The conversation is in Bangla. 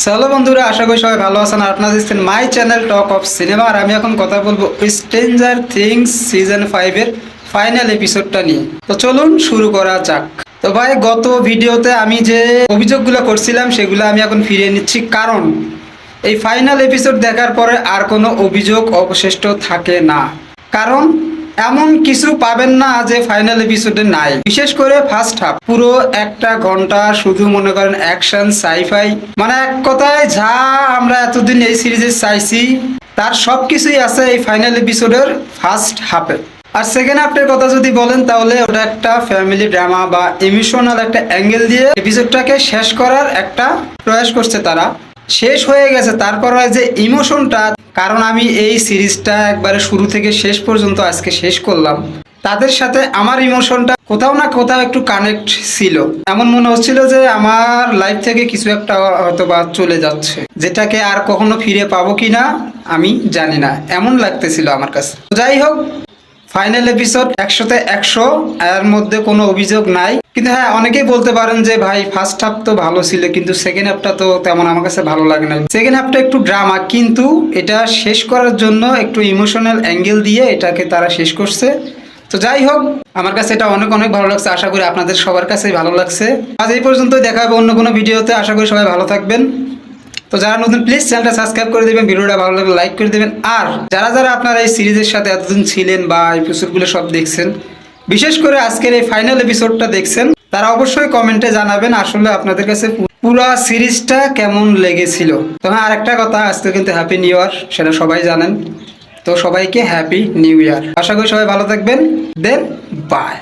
হ্যালো বন্ধুরা, আশা করি সবাই ভালো আছেন। আর আপনারা দেখছেন my channel talk of cinema. আর আমি এখন কথা বলবো স্ট্রেঞ্জার থিংস সিজন 5 এর ফাইনাল এপিসোডটা নিয়ে। তো চলুন শুরু করা যাক। তো ভাই, গত ভিডিওতে আমি যে অভিযোগগুলো করছিলাম সেগুলো আমি এখন ফিরিয়ে নিচ্ছি, কারণ এই ফাইনাল এপিসোড দেখার পরে আর কোনো অভিযোগ অবশিষ্ট থাকে না। কারণ এমন কিছু পাবেন না যে ফাইনাল এপিসোডে নাই। বিশেষ করে ফার্স্ট হাফ পুরো একটা ঘন্টা শুধু মনে করেন অ্যাকশন, সাইফাই, মানে এক কথায় যা আমরা এতদিন এই সিরিজে চাইছি তার সব কিছুই আছে এই ফাইনাল এপিসোডের ফার্স্ট হাফে। আর সেকেন্ড হাফের কথা যদি বলেন তাহলে ওটা একটা ফ্যামিলি ড্রামা বা ইমোশনাল একটা অ্যাঙ্গেল দিয়ে এপিসোডটাকে শেষ করার একটা প্রয়াস করছে তারা। শেষ হয়ে গেছে, তারপর হয় যে ইমোশনটা, কারণ আমি এই সিরিজটা একবারে শুরু থেকে শেষ পর্যন্ত আজকে শেষ করলাম, তাদের সাথে আমার ইমোশনটা কোথাও না কোথাও একটু কানেক্ট ছিল। এমন মনে হচ্ছিল যে আমার লাইফ থেকে কিছু একটা হয়তো বা চলে যাচ্ছে, যেটাকে আর কখনো ফিরে পাবো কিনা আমি জানি না, এমন লাগতেছিল আমার কাছে। যাই হোক, ফাইনাল এপিসোড 100-তে 100, এর মধ্যে কোনো অভিযোগ নাই। কিন্তু হ্যাঁ, অনেকেই বলতে পারেন যে ভাই ফার্স্ট হাফ তো ভালো ছিল কিন্তু সেকেন্ড হাফটা তো তেমন আমার কাছে ভালো লাগে না। সেকেন্ড হাফটা একটু ড্রামা, কিন্তু এটা শেষ করার জন্য একটু ইমোশনাল অ্যাঙ্গেল দিয়ে এটাকে তারা শেষ করছে। তো যাই হোক, আমার কাছে এটা অনেক অনেক ভালো লাগছে। আশা করি আপনাদের সবার কাছেই ভালো লাগছে। আজ এই পর্যন্তই, দেখা হবে অন্য কোনো ভিডিওতে। আশা করি সবাই ভালো থাকবেন। তো যারা নতুন, প্লিজ চ্যানেলটা সাবস্ক্রাইব করে দেবেন, ভিডিওটা ভালো লাগলে লাইক করে দেবেন। আর যারা যারা আপনারা এই সিরিজের সাথে এতদিন ছিলেন বা এপিসোডগুলো সব দেখছেন, বিশেষ করে আজকের এই ফাইনাল এপিসোডটা দেখছেন, তারা অবশ্যই কমেন্টে জানাবেন আসলে আপনাদের কাছে পুরো সিরিজটা কেমন লেগেছিল। তো হ্যাঁ, আরেকটা কথা, আজকে কিন্তু হ্যাপি নিউ ইয়ার, সেটা সবাই জানেন। তো সবাইকে হ্যাপি নিউ ইয়ার। আশা করি সবাই ভালো থাকবেন। দেন বাই।